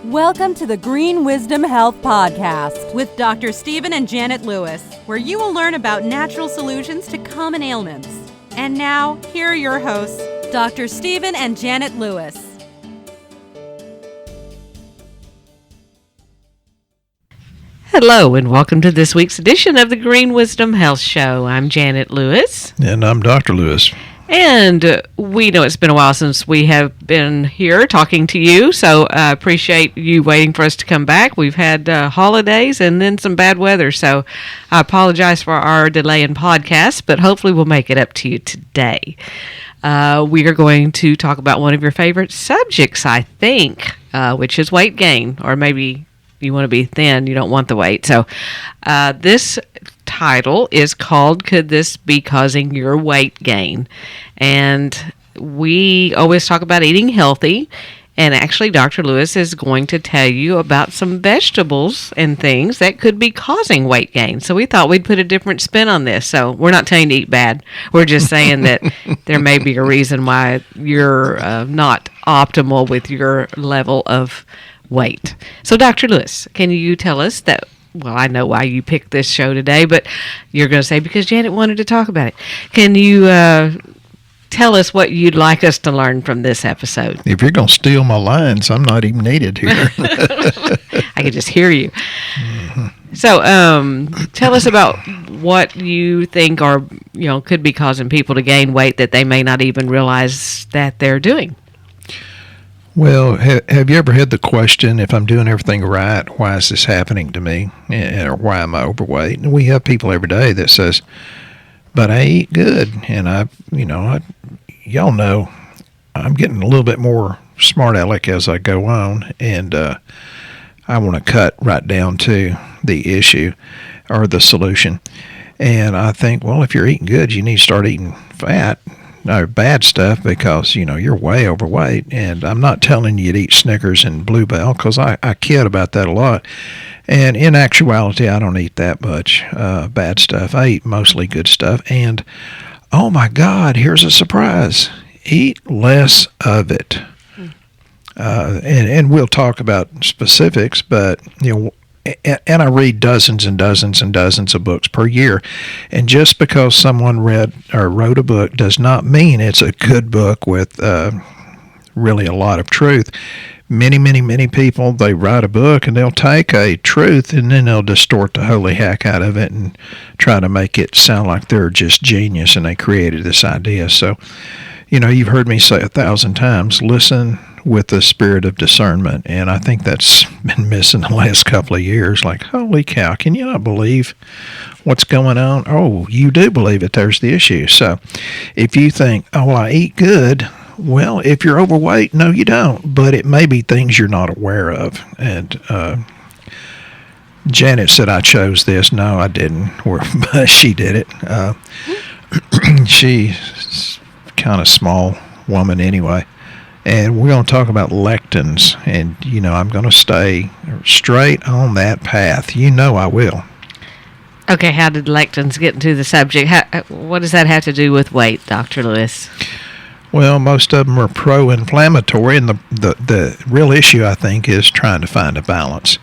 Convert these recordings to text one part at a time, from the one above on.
Welcome to the Green Wisdom Health Podcast with Dr. Stephen and Janet Lewis, where you will learn about natural solutions to common ailments. And now, here are your hosts, Dr. Stephen and Janet Lewis. Hello, and welcome to this week's edition of the Green Wisdom Health Show. I'm Janet Lewis. And I'm Dr. Lewis. And we know it's been a while since we have been here talking to you, so I appreciate you waiting for us to come back. We've had holidays and then some bad weather, so I apologize for our delay in podcasts, but hopefully we'll make it up to you today. We are going to talk about one of your favorite subjects, I think, which is weight gain, or maybe you want to be thin, you don't want the weight. So this title is called, Could This Be Causing Your Weight Gain? And we always talk about eating healthy. And actually, Dr. Lewis is going to tell you about some vegetables and things that could be causing weight gain. So we thought we'd put a different spin on this. So we're not telling you to eat bad. We're just saying that there may be a reason why you're not optimal with your level of weight. So, Dr. Lewis, can you tell us that, well, I know why you picked this show today, but you're going to say because Janet wanted to talk about it. Can you tell us what you'd like us to learn from this episode? If you're going to steal my lines, I'm not even needed here. I can just hear you. Mm-hmm. So, tell us about what you think are, could be causing people to gain weight that they may not even realize that they're doing. Well, have you ever had the question, if I'm doing everything right, why is this happening to me? Or why am I overweight? And we have people every day that says, but I eat good. And y'all know, I'm getting a little bit more smart aleck as I go on. And I want to cut right down to the issue or the solution. And I think, well, if you're eating good, you need to start eating fat. No, bad stuff, because you're way overweight. And I'm not telling you to eat Snickers and Bluebell, because I kid about that a lot. And in actuality, I don't eat that much bad stuff. I eat mostly good stuff. And oh my God, here's a surprise: eat less of it. And we'll talk about specifics, but and I read dozens and dozens and dozens of books per year. And just because someone read or wrote a book does not mean it's a good book with really a lot of truth. Many people, they write a book and they'll take a truth and then they'll distort the holy heck out of it and try to make it sound like they're just genius and they created this idea. So, you've heard me say 1,000 times, listen with the spirit of discernment. And I think that's been missing the last couple of years. Like, holy cow, can you not believe what's going on? Oh, you do believe it. There's the issue. So if you think, oh, well, I eat good. Well, if you're overweight, no, you don't. But it may be things you're not aware of. And Janet said I chose this. No, I didn't. But she did it. She's kind of small woman anyway. And we're going to talk about lectins, and, I'm going to stay straight on that path. I will. Okay, how did lectins get into the subject? What does that have to do with weight, Dr. Lewis? Well, most of them are pro-inflammatory, and the real issue, I think, is trying to find a balance.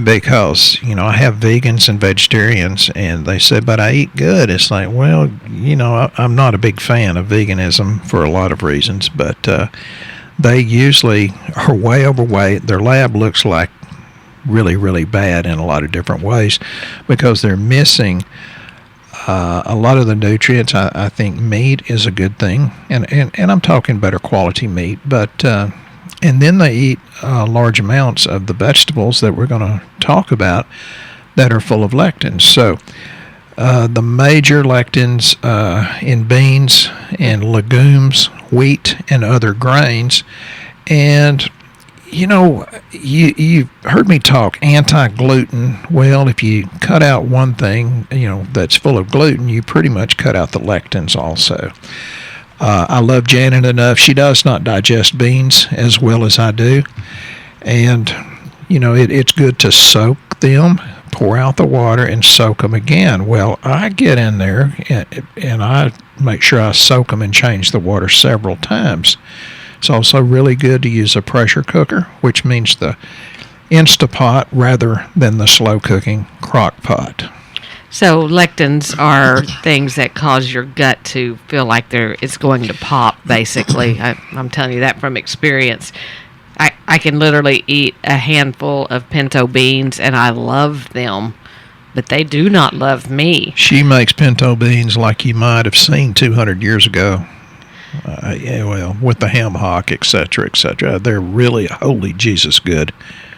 Because, I have vegans and vegetarians, and they say, but I eat good. It's like, well, I'm not a big fan of veganism for a lot of reasons, but they usually are way overweight. Their lab looks like really, really bad in a lot of different ways because they're missing a lot of the nutrients. I think meat is a good thing, and I'm talking better quality meat, but and then they eat large amounts of the vegetables that we're going to talk about that are full of lectins. So the major lectins in beans and legumes, wheat, and other grains. And, you've heard me talk anti-gluten. Well, if you cut out one thing, that's full of gluten, you pretty much cut out the lectins also. I love Janet enough. She does not digest beans as well as I do. And, it's good to soak them, pour out the water, and soak them again. Well, I get in there and I make sure I soak them and change the water several times It's also really good to use a pressure cooker, which means the Instapot rather than the slow cooking crock pot. So lectins are things that cause your gut to feel like it's going to pop, basically. I'm telling you that from experience. I can literally eat a handful of pinto beans, and I love them, but they do not love me. She makes pinto beans like you might have seen 200 years ago. Yeah, well, with the ham hock, etc., etc. They're really, holy Jesus, good.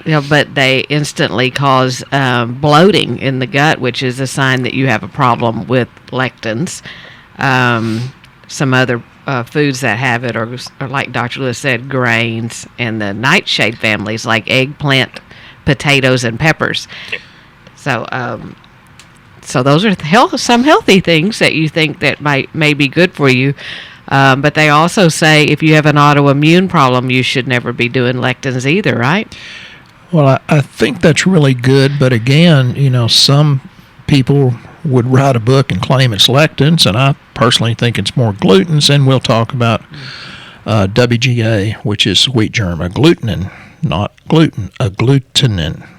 But they instantly cause bloating in the gut, which is a sign that you have a problem with lectins. Some other foods that have it are like Dr. Lewis said, grains, and the nightshade families like eggplant, potatoes, and peppers. So those are some healthy things that you think that may be good for you. But they also say if you have an autoimmune problem, you should never be doing lectins either, right? Well, I think that's really good, but again, some people would write a book and claim it's lectins, and I personally think it's more glutens, and we'll talk about WGA, which is wheat germ, agglutinin, not gluten, agglutinin.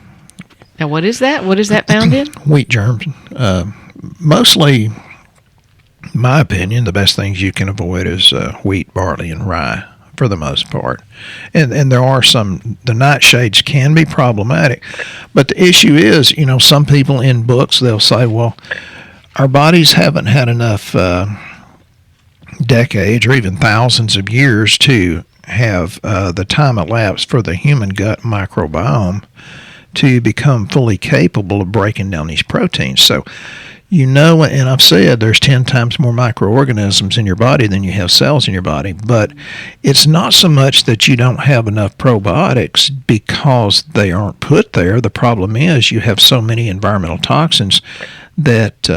Now, what is that? What is that found in? Wheat germ. Mostly, in my opinion, the best things you can avoid is wheat, barley, and rye, for the most part. And there are the nightshades can be problematic. But the issue is, some people in books, they'll say, well, our bodies haven't had enough decades or even thousands of years to have the time elapsed for the human gut microbiome to become fully capable of breaking down these proteins. So, and I've said there's 10 times more microorganisms in your body than you have cells in your body, but it's not so much that you don't have enough probiotics because they aren't put there. The problem is you have so many environmental toxins that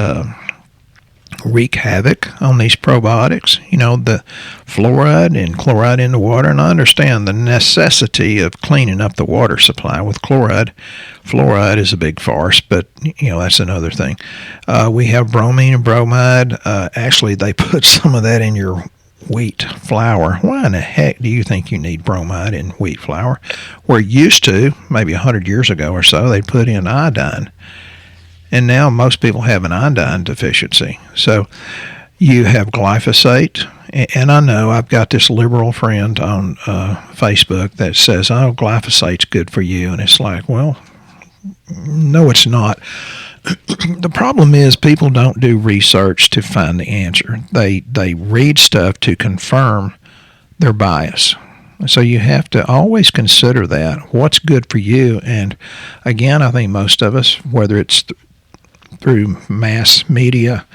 wreak havoc on these probiotics. The fluoride and chloride in the water, and I understand the necessity of cleaning up the water supply with chloride. Fluoride is a big farce, but that's another thing. We have bromine and bromide. Actually, they put some of that in your wheat flour. Why in the heck do you think you need bromide in wheat flour? Where used to, maybe 100 years ago or so, they put in iodine. And now most people have an iodine deficiency. So you have glyphosate. And I know I've got this liberal friend on Facebook that says, oh, glyphosate's good for you. And it's like, well, no, it's not. The problem is people don't do research to find the answer. They read stuff to confirm their bias. So you have to always consider that. What's good for you? And again, I think most of us, whether it's through mass media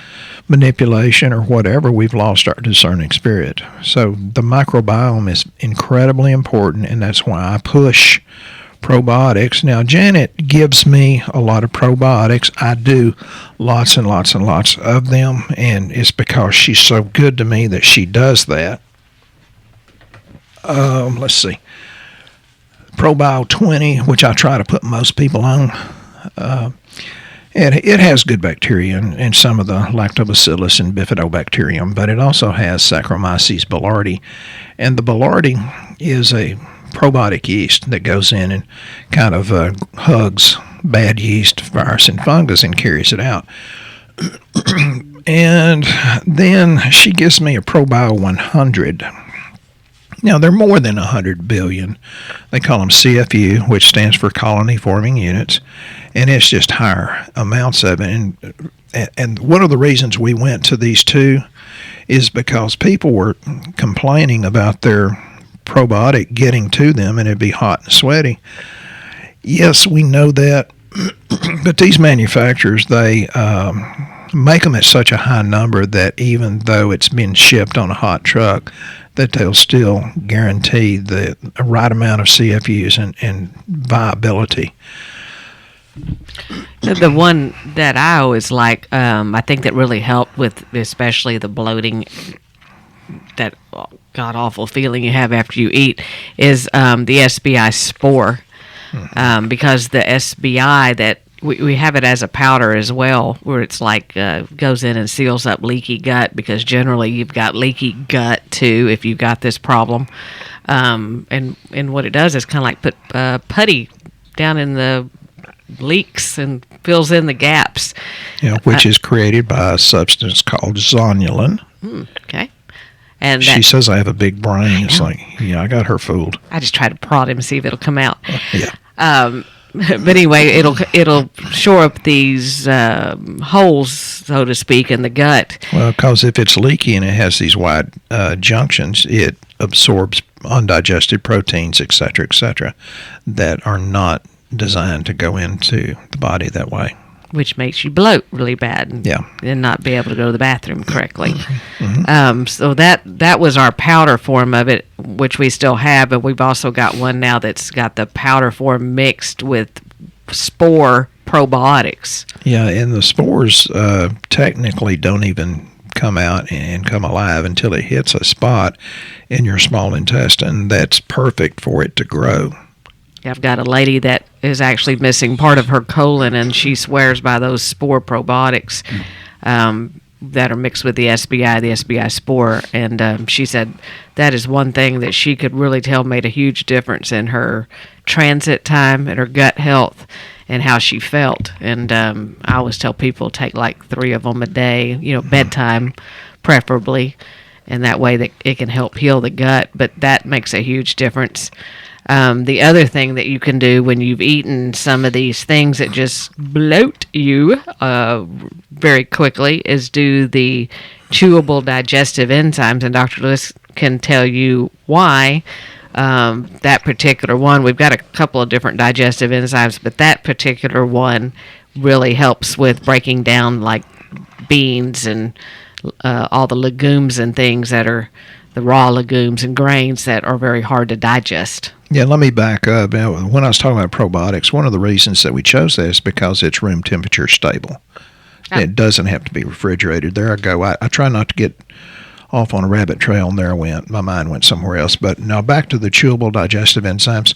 manipulation or whatever, we've lost our discerning spirit. So the microbiome is incredibly important, and that's why I push probiotics. Now, Janet gives me a lot of probiotics. I do lots and lots and lots of them, and it's because she's so good to me that she does that. Let's see. ProBio 20, which I try to put most people on. And it has good bacteria and some of the lactobacillus and bifidobacterium, but it also has Saccharomyces boulardii. And the boulardii is a probiotic yeast that goes in and kind of hugs bad yeast, virus, and fungus and carries it out. And then she gives me a ProBio 100. Now, they're more than 100 billion. They call them CFU, which stands for colony-forming units, and it's just higher amounts of it. And one of the reasons we went to these two is because people were complaining about their probiotic getting to them, and it'd be hot and sweaty. Yes, we know that, but these manufacturers, they make them at such a high number that even though it's been shipped on a hot truck, that they'll still guarantee the right amount of CFUs and viability. The one that I always like, I think that really helped with especially the bloating, that god-awful feeling you have after you eat, is the SBI Spore. Because the SBI, that we have it as a powder as well, where it's like goes in and seals up leaky gut, because generally you've got leaky gut too if you've got this problem. And what it does is kind of like put putty down in the leaks and fills in the gaps. Which is created by a substance called zonulin. Okay. And she says I have a big brain. It's like, I got her fooled. I just try to prod him and see if it'll come out. Yeah. But anyway, it'll shore up these holes, so to speak, in the gut. Well, because if it's leaky and it has these wide junctions, it absorbs undigested proteins, et cetera, that are not designed to go into the body that way. Which makes you bloat really bad and not be able to go to the bathroom correctly. Mm-hmm. So that was our powder form of it, which we still have, but we've also got one now that's got the powder form mixed with spore probiotics. Yeah, and the spores technically don't even come out and come alive until it hits a spot in your small intestine that's perfect for it to grow. I've got a lady that is actually missing part of her colon, and she swears by those spore probiotics that are mixed with the SBI spore. And she said that is one thing that she could really tell made a huge difference in her transit time and her gut health and how she felt. And I always tell people take like 3 of them a day, bedtime preferably, and that way that it can help heal the gut. But that makes a huge difference. The other thing that you can do when you've eaten some of these things that just bloat you very quickly is do the chewable digestive enzymes, and Dr. Lewis can tell you why that particular one. We've got a couple of different digestive enzymes, but that particular one really helps with breaking down like beans and all the legumes and things that are the raw legumes and grains that are very hard to digest. Yeah, let me back up. When I was talking about probiotics, one of the reasons that we chose that is because it's room temperature stable. It doesn't have to be refrigerated. There I go. I try not to get off on a rabbit trail, and there I went. My mind went somewhere else. But now back to the chewable digestive enzymes.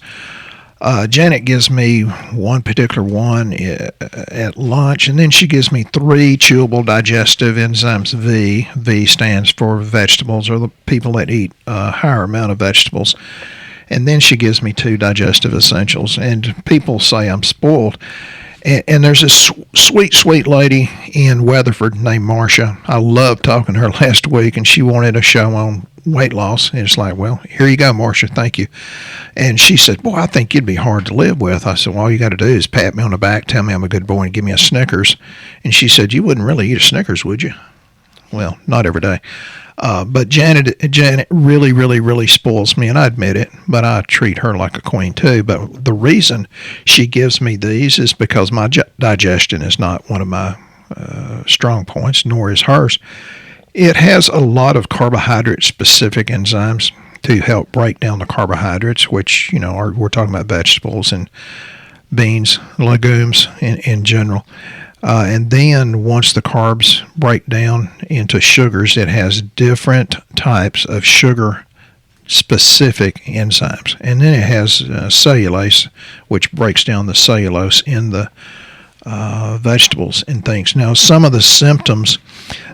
Janet gives me one particular one at lunch, and then she gives me 3 chewable digestive enzymes V. V stands for vegetables, or the people that eat a higher amount of vegetables. And then she gives me 2 digestive essentials. And people say I'm spoiled. And there's this sweet lady in Weatherford named Marcia. I loved talking to her last week, and she wanted a show on weight loss. And it's like, well, here you go, Marcia, thank you. And she said, boy, I think you'd be hard to live with. I said, well, all you got to do is pat me on the back, tell me I'm a good boy, and give me a Snickers. And she said, you wouldn't really eat a Snickers, would you? Well, not every day. But Janet really spoils me, and I admit it, but I treat her like a queen too. But the reason she gives me these is because my digestion is not one of my strong points, nor is hers. It has a lot of carbohydrate-specific enzymes to help break down the carbohydrates, which, we're talking about vegetables and beans, legumes in general. And then once the carbs break down into sugars, it has different types of sugar-specific enzymes. And then it has cellulase, which breaks down the cellulose in the vegetables and things. Now, some of the symptoms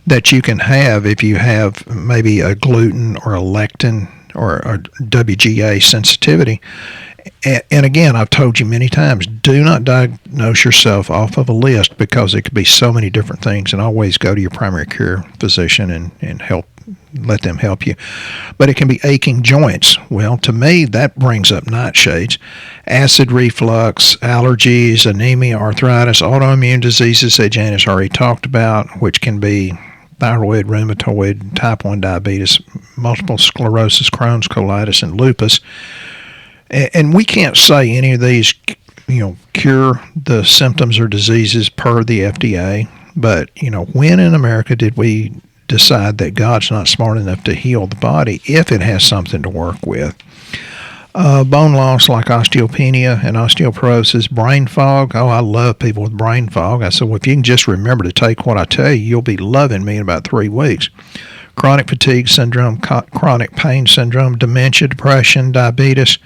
that you can have if you have maybe a gluten or a lectin or a WGA sensitivity. And again, I've told you many times, do not diagnose yourself off of a list because it could be so many different things, and always go to your primary care physician and let them help you. But it can be aching joints. Well, to me, that brings up nightshades. Acid reflux, allergies, anemia, arthritis, autoimmune diseases that Janice already talked about, which can be thyroid, rheumatoid, type 1 diabetes, multiple sclerosis, Crohn's, colitis, and lupus. And we can't say any of these, cure the symptoms or diseases per the FDA. But, when in America did we decide that God's not smart enough to heal the body if it has something to work with? Bone loss like osteopenia and osteoporosis, brain fog. Oh, I love people with brain fog. I said, well, if you can just remember to take what I tell you, you'll be loving me in about 3 weeks. Chronic fatigue syndrome, chronic pain syndrome, dementia, depression, diabetes,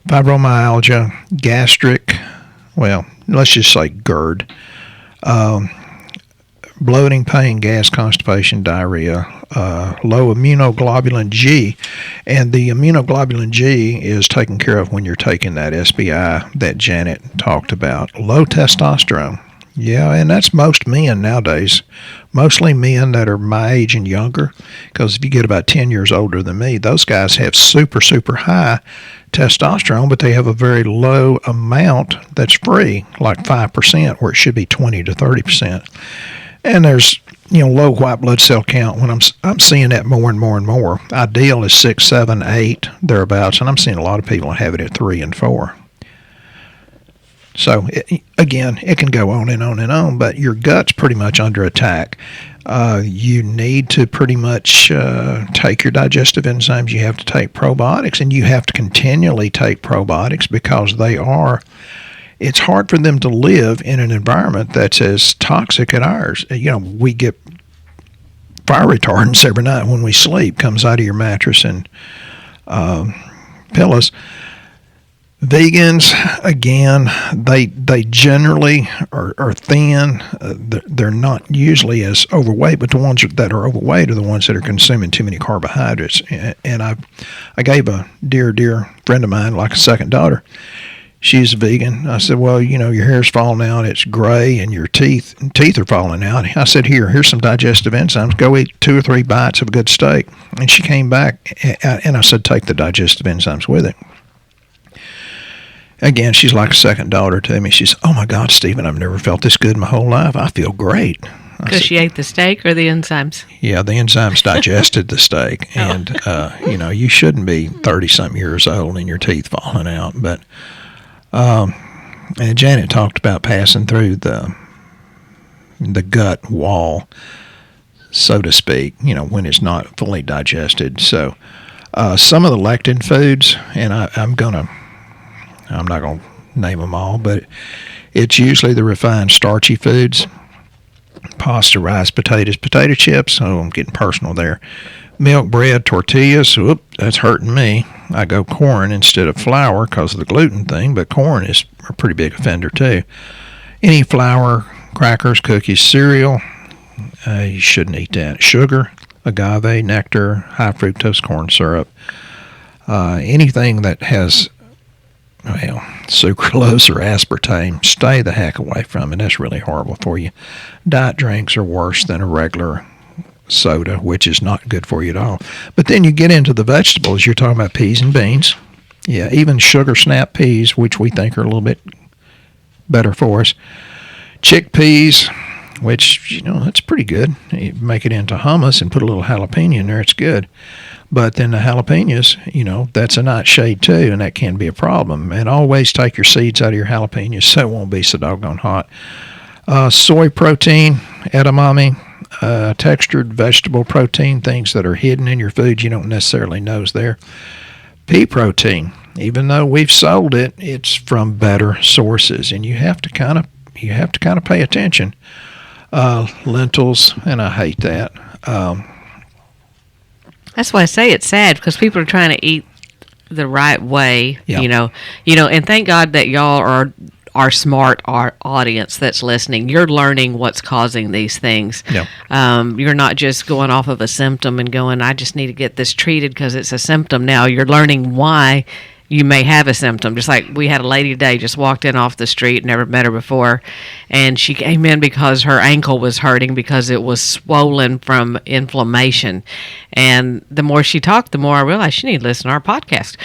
fibromyalgia, gastric, well, let's just say GERD, bloating, pain, gas, constipation, diarrhea, low immunoglobulin G. And the immunoglobulin G is taken care of when you're taking that SBI that Janet talked about. Low testosterone. Yeah, and that's most men nowadays, mostly men that are my age and younger, because if you get about 10 years older than me, those guys have super, super high testosterone, but they have a very low amount that's free, like 5%, where it should be 20 to 30%. And there's, low white blood cell count. When I'm seeing that more and more and more. Ideal is 6, 7, 8, thereabouts, and I'm seeing a lot of people have it at 3 and 4. So, again, it can go on and on and on, but your gut's pretty much under attack. You need to pretty much take your digestive enzymes. You have to take probiotics, and you have to continually take probiotics because it's hard for them to live in an environment that's as toxic as ours. We get fire retardants every night when we sleep, comes out of your mattress and pillows. Vegans, again, they generally are thin. They're not usually as overweight, but the ones that are overweight are the ones that are consuming too many carbohydrates. And I gave a dear friend of mine, like a second daughter, she's a vegan. I said, well, your hair's falling out, it's gray, and your teeth are falling out. I said, here's some digestive enzymes. Go eat 2 or 3 bites of a good steak. And she came back, and I said, take the digestive enzymes with it. Again, she's like a second daughter to me. She says, oh, my God, Stephen, I've never felt this good in my whole life. I feel great. Because she ate the steak or the enzymes? Yeah, the enzymes digested the steak. Oh. And, you shouldn't be 30-something years old and your teeth falling out. But and Janet talked about passing through the gut wall, so to speak, when it's not fully digested. So some of the lectin foods, and I'm not going to name them all, but it's usually the refined starchy foods, pasta, rice, potatoes, potato chips. Oh, I'm getting personal there. Milk, bread, tortillas. Whoop, that's hurting me. I go corn instead of flour because of the gluten thing, but corn is a pretty big offender too. Any flour, crackers, cookies, cereal, you shouldn't eat that. Sugar, agave, nectar, high fructose corn syrup, anything that has sucralose or aspartame, stay the heck away from it. That's really horrible for you. Diet drinks are worse than a regular soda, which is not good for you at all. But then you get into the vegetables. You're talking about peas and beans. Yeah, even sugar snap peas, which we think are a little bit better for us. Chickpeas, which, that's pretty good. You make it into hummus and put a little jalapeno in there, it's good. But then the jalapenos, that's a nightshade too, and that can be a problem. And always take your seeds out of your jalapenos so it won't be so doggone hot. Soy protein, edamame, textured vegetable protein, things that are hidden in your food you don't necessarily know is there. Pea protein, even though we've sold it, it's from better sources, and you have to kind of pay attention. Lentils, and I hate that. That's why I say it's sad, because people are trying to eat the right way, Yep. And thank God that y'all are our smart audience that's listening. You're learning what's causing these things. Yep. You're not just going off of a symptom and going, I just need to get this treated because it's a symptom. Now you're learning why you may have a symptom. Just like we had a lady today, just walked in off the street, never met her before, and she came in because her ankle was hurting because it was swollen from inflammation. And the more she talked, the more I realized she needed to listen to our podcast,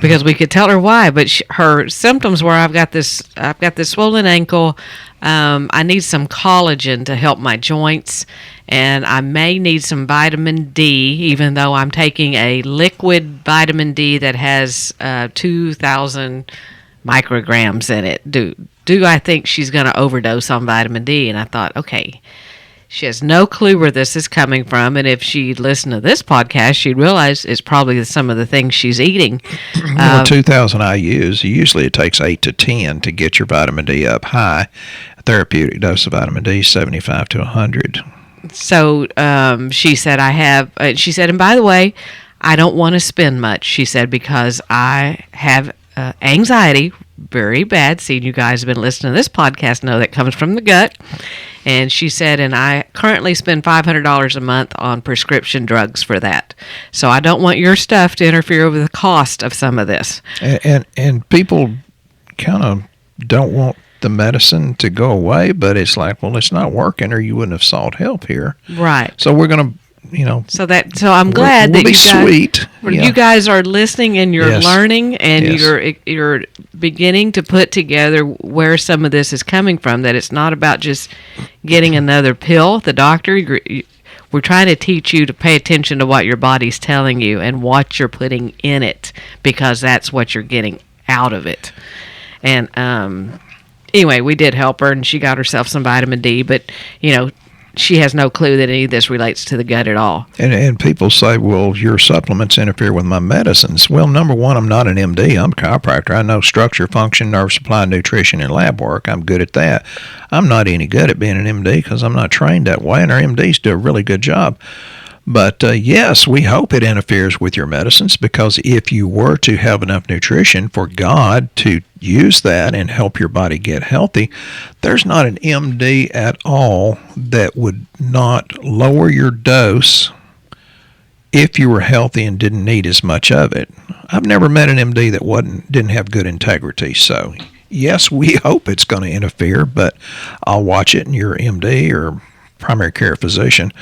because we could tell her why. But her symptoms were, I've got this swollen ankle. I need some collagen to help my joints, and I may need some vitamin D, even though I'm taking a liquid vitamin D that has 2,000 micrograms in it. Do I think she's going to overdose on vitamin D? And I thought, okay, she has no clue where this is coming from, and if she'd listened to this podcast, she'd realize it's probably some of the things she's eating. 2,000 IUs, usually it takes 8 to 10 to get your vitamin D up high. A therapeutic dose of vitamin D is 75 to 100. So she said, and by the way, I don't want to spend much, she said, because I have anxiety very bad. Seeing you guys have been listening to this podcast know that comes from the gut. And she said, and I currently spend $500 a month on prescription drugs for that. So I don't want your stuff to interfere with the cost of some of this. And people kind of don't want the medicine to go away, but it's like, well, it's not working, or you wouldn't have sought help here. Right. So we're going to, So I'm glad that you guys are listening and you're learning and you're beginning to put together where some of this is coming from. That it's not about just getting another pill. The doctor, we're trying to teach you to pay attention to what your body's telling you and what you're putting in it, because that's what you're getting out of it. And anyway, we did help her, and she got herself some vitamin D, but she has no clue that any of this relates to the gut at all. And people say, well, your supplements interfere with my medicines. Well, number one, I'm not an MD. I'm a chiropractor. I know structure, function, nerve supply, nutrition, and lab work. I'm good at that. I'm not any good at being an MD because I'm not trained that way, and our MDs do a really good job. But yes, we hope it interferes with your medicines, because if you were to have enough nutrition for God to use that and help your body get healthy, there's not an MD at all that would not lower your dose if you were healthy and didn't need as much of it. I've never met an MD that didn't have good integrity. So yes, we hope it's going to interfere, but I'll watch it, and your MD or primary care physician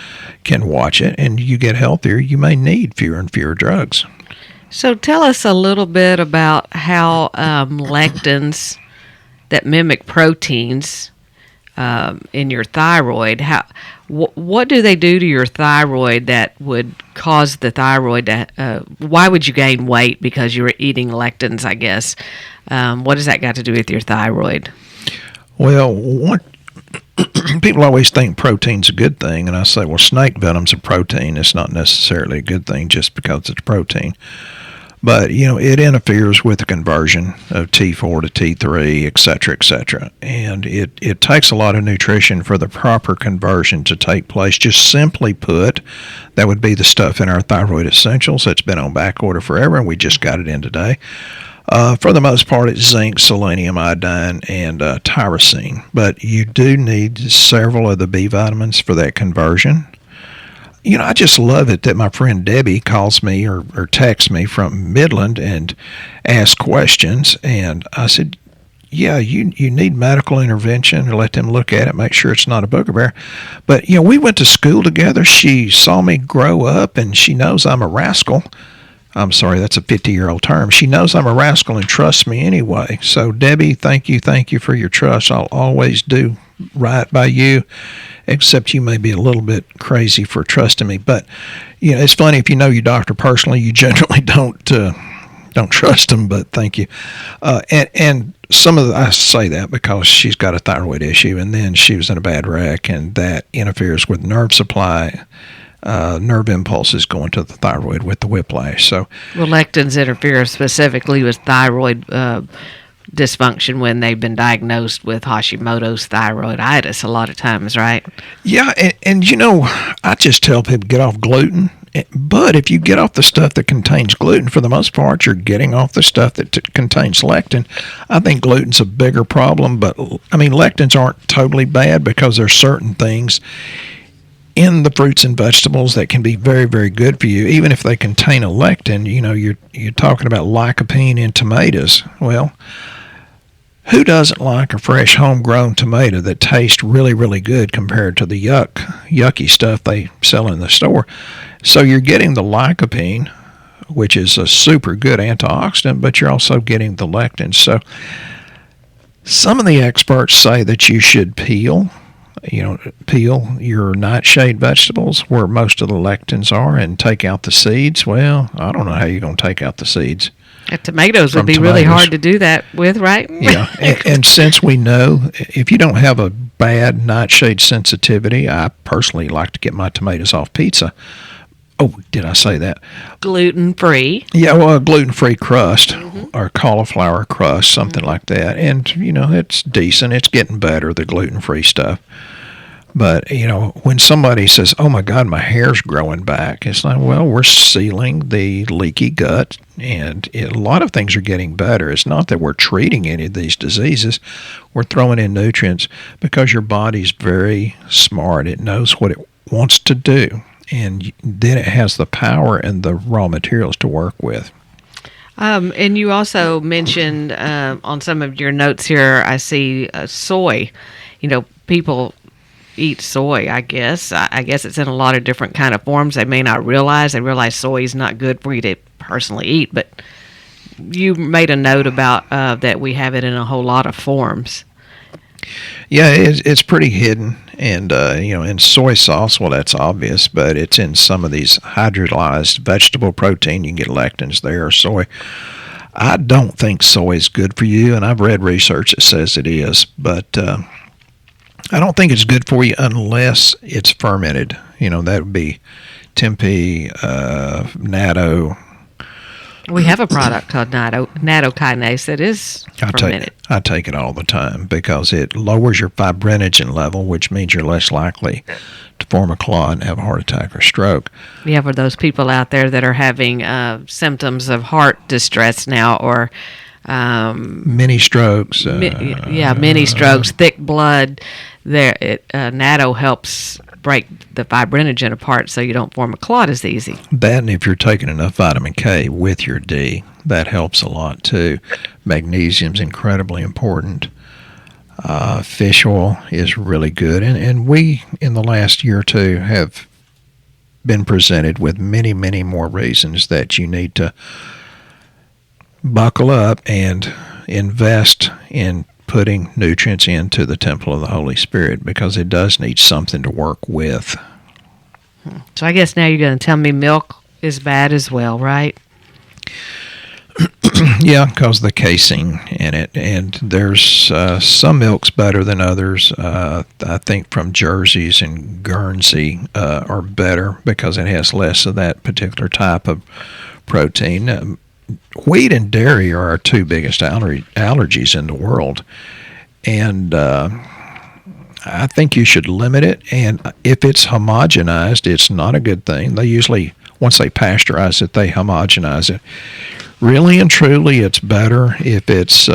can watch it, and you get healthier, you may need fewer and fewer drugs. So tell us a little bit about how lectins that mimic proteins in your thyroid, what do they do to your thyroid that would cause the thyroid to, why would you gain weight because you were eating lectins, I guess? What does that got to do with your thyroid? Well, people always think protein's a good thing, and I say, well, snake venom's a protein. It's not necessarily a good thing just because it's protein. But, it interferes with the conversion of T4 to T3, et cetera, and it takes a lot of nutrition for the proper conversion to take place. Just simply put, that would be the stuff in our thyroid essentials that's been on back order forever, and we just got it in today. For the most part, it's zinc, selenium, iodine, and tyrosine. But you do need several of the B vitamins for that conversion. I just love it that my friend Debbie calls me or texts me from Midland and asks questions. And I said, yeah, you need medical intervention, or let them look at it, make sure it's not a booger bear. But, we went to school together. She saw me grow up, and she knows I'm a rascal. I'm sorry, that's a 50-year-old term. She knows I'm a rascal and trusts me anyway. So, Debbie, thank you for your trust. I'll always do right by you, except you may be a little bit crazy for trusting me. But, it's funny, if you know your doctor personally, you generally don't trust them, but thank you. And I say that because she's got a thyroid issue, and then she was in a bad wreck, and that interferes with nerve supply. Nerve impulses going to the thyroid with the whiplash. So, lectins interfere specifically with thyroid dysfunction when they've been diagnosed with Hashimoto's thyroiditis a lot of times, right? Yeah, and I just tell people get off gluten. But if you get off the stuff that contains gluten, for the most part, you're getting off the stuff that contains lectin. I think gluten's a bigger problem, but lectins aren't totally bad, because there's certain things in the fruits and vegetables that can be very, very good for you, even if they contain a lectin. You're talking about lycopene in tomatoes. Well, who doesn't like a fresh homegrown tomato that tastes really, really good compared to the yucky stuff they sell in the store? So you're getting the lycopene, which is a super good antioxidant, but you're also getting the lectins. So some of the experts say that you should peel your nightshade vegetables where most of the lectins are and take out the seeds. Well, I don't know how you're going to take out the seeds. Tomatoes would be really hard to do that with, right? Yeah, and since we know, if you don't have a bad nightshade sensitivity, I personally like to get my tomatoes off pizza. Oh, did I say that? Gluten-free. Yeah, well, a gluten-free crust or cauliflower crust, something like that. And, it's decent. It's getting better, the gluten-free stuff. But, when somebody says, oh my God, my hair's growing back, it's like, well, we're sealing the leaky gut, and a lot of things are getting better. It's not that we're treating any of these diseases. We're throwing in nutrients because your body's very smart. It knows what it wants to do, and then it has the power and the raw materials to work with. And you also mentioned on some of your notes here, I see soy. People eat soy, I guess. I guess it's in a lot of different kind of forms. They may not realize. They realize soy is not good for you to personally eat, but you made a note about that we have it in a whole lot of forms. Yeah, it's pretty hidden. And, in soy sauce, well, that's obvious, but it's in some of these hydrolyzed vegetable protein. You can get lectins there or soy. I don't think soy is good for you, and I've read research that says it is, but I don't think it's good for you unless it's fermented. That would be tempeh, natto. We have a product called nattokinase that is fermented. I take it all the time because it lowers your fibrinogen level, which means you're less likely to form a clot and have a heart attack or stroke. Yeah, for those people out there that are having symptoms of heart distress now, or mini strokes. Mini strokes, thick blood. Natto helps break the fibrinogen apart so you don't form a clot as easy. That, and if you're taking enough vitamin K with your D, that helps a lot too. Magnesium's incredibly important. Fish oil is really good. And we, in the last year or two, have been presented with many, many more reasons that you need to buckle up and invest in putting nutrients into the temple of the Holy Spirit, because it does need something to work with. So I guess now you're going to tell me milk is bad as well, right? Yeah, because of the casein in it. And there's some milks better than others. I think from Jersey's and Guernsey are better because it has less of that particular type of protein. Wheat and dairy are our two biggest allergies in the world, and I think you should limit it. And if it's homogenized, it's not a good thing. They usually, once they pasteurize it, they homogenize it. Really and truly, it's better if it's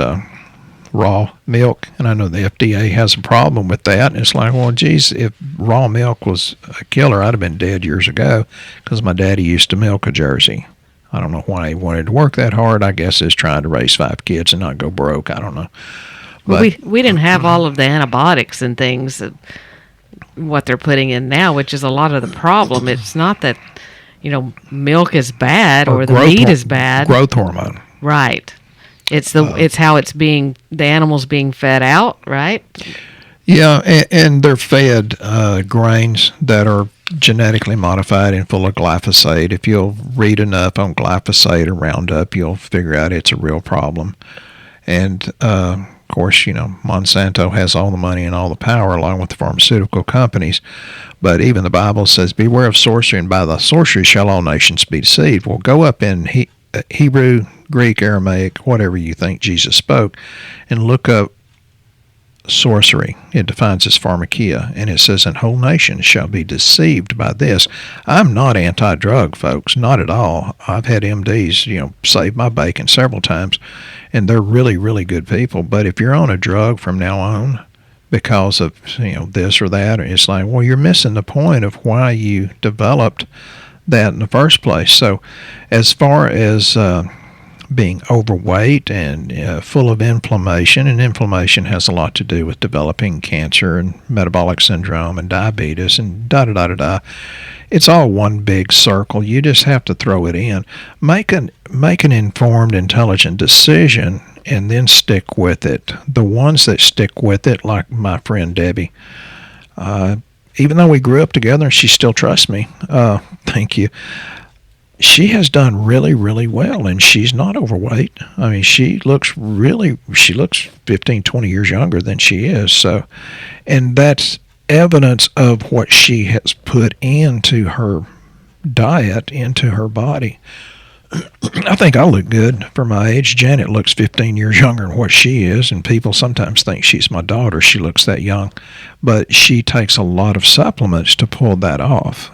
raw milk, and I know the FDA has a problem with that. And it's like, well, geez, if raw milk was a killer, I'd have been dead years ago, because my daddy used to milk a Jersey. I don't know why he wanted to work that hard. I guess he's trying to raise 5 kids and not go broke. I don't know. But we didn't have all of the antibiotics and things, what they're putting in now, which is a lot of the problem. It's not that, milk is bad or the meat is bad. Growth hormone. Right. It's how the animal's being fed out, right? Yeah, and they're fed grains that are genetically modified and full of glyphosate. If you'll read enough on glyphosate or Roundup, you'll figure out it's a real problem. And of course, Monsanto has all the money and all the power along with the pharmaceutical companies. But even the Bible says, beware of sorcery, and by the sorcery shall all nations be deceived. Well, go up in Hebrew, Greek, Aramaic, whatever you think Jesus spoke, and look up sorcery. It defines as pharmakia, and it says, and whole nations shall be deceived by this. I'm not anti-drug, folks, not at all. I've had MDs, save my bacon several times, and they're really, really good people. But if you're on a drug from now on because of, this or that, it's like, well, you're missing the point of why you developed that in the first place. So as far as being overweight and full of inflammation, and inflammation has a lot to do with developing cancer and metabolic syndrome and diabetes and da-da-da-da-da. It's all one big circle. You just have to throw it in. Make an informed, intelligent decision and then stick with it. The ones that stick with it, like my friend Debbie, even though we grew up together and she still trusts me, thank you, she has done really, really well, and she's not overweight. I mean, she looks 15, 20 years younger than she is. So, and that's evidence of what she has put into her diet, into her body. I think I look good for my age. Janet looks 15 years younger than what she is, and people sometimes think she's my daughter. She looks that young, but she takes a lot of supplements to pull that off.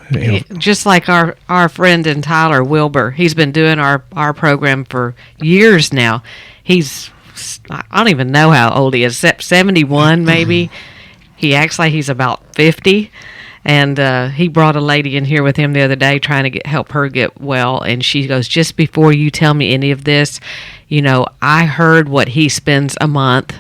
Just like our friend and Tyler Wilbur, he's been doing our program for years now. I don't even know how old he is, 71 maybe. He acts like he's about 50. And he brought a lady in here with him the other day trying to help her get well. And she goes, just before you tell me any of this, I heard what he spends a month.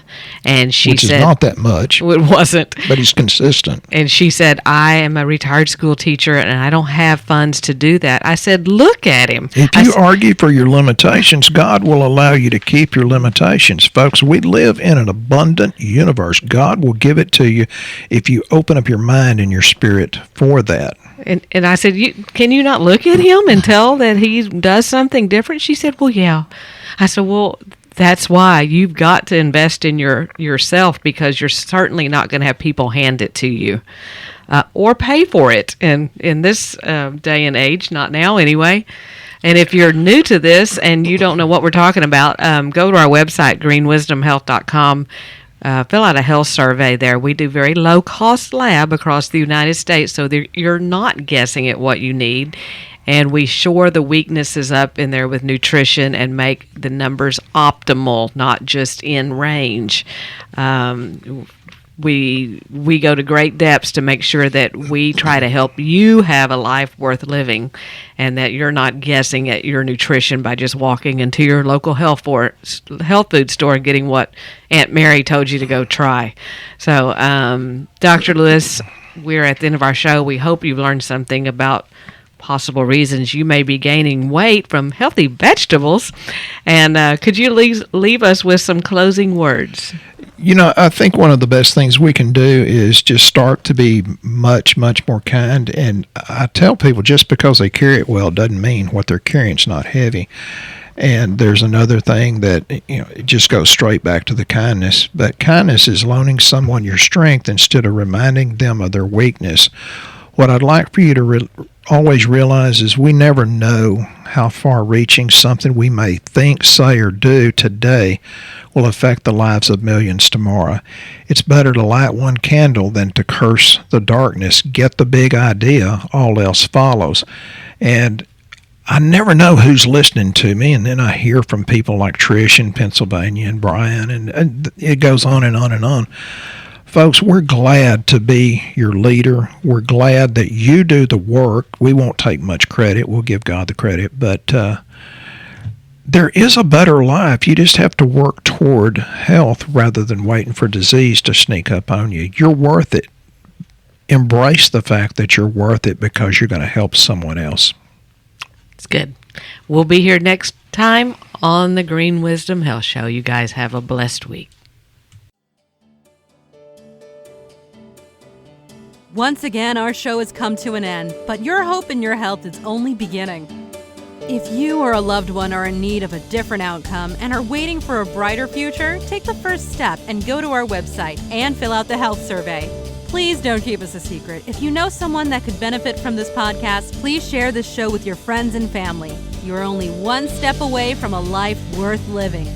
And she Which said... is not that much. It wasn't. But he's consistent. And she said, I am a retired school teacher and I don't have funds to do that. I said, look at him. If you argue for your limitations, God will allow you to keep your limitations. Folks, we live in an abundant universe. God will give it to you if you open up your mind and your spirit for that. And I said, can you not look at him and tell that he does something different? She said, well, yeah. I said, well, that's why you've got to invest in yourself, because you're certainly not going to have people hand it to you or pay for it. And in this day and age, not now anyway. And if you're new to this and you don't know what we're talking about, go to our website, greenwisdomhealth.com. Fill out a health survey there. We do very low-cost lab across the United States, so you're not guessing at what you need. And we shore the weaknesses up in there with nutrition and make the numbers optimal, not just in range. We go to great depths to make sure that we try to help you have a life worth living, and that you're not guessing at your nutrition by just walking into your local health food store and getting what Aunt Mary told you to go try. So, Dr. Lewis, we're at the end of our show. We hope you've learned something about possible reasons you may be gaining weight from healthy vegetables. And could you leave us with some closing words? I think one of the best things we can do is just start to be much, much more kind. And I tell people, just because they carry it well doesn't mean what they're carrying is not heavy. And there's another thing that, it just goes straight back to the kindness. But kindness is loaning someone your strength instead of reminding them of their weakness. What I'd like for you to always realize is we never know how far-reaching something we may think, say, or do today will affect the lives of millions tomorrow. It's better to light one candle than to curse the darkness. Get the big idea, all else follows. And I never know who's listening to me, and then I hear from people like Trish in Pennsylvania and Brian, and it goes on and on and on. Folks, we're glad to be your leader. We're glad that you do the work. We won't take much credit. We'll give God the credit. But there is a better life. You just have to work toward health rather than waiting for disease to sneak up on you. You're worth it. Embrace the fact that you're worth it because you're going to help someone else. It's good. We'll be here next time on the Green Wisdom Health Show. You guys have a blessed week. Once again, our show has come to an end, but your hope in your health is only beginning. If you or a loved one are in need of a different outcome and are waiting for a brighter future, take the first step and go to our website and fill out the health survey. Please don't keep us a secret. If you know someone that could benefit from this podcast, please share this show with your friends and family. You're only one step away from a life worth living.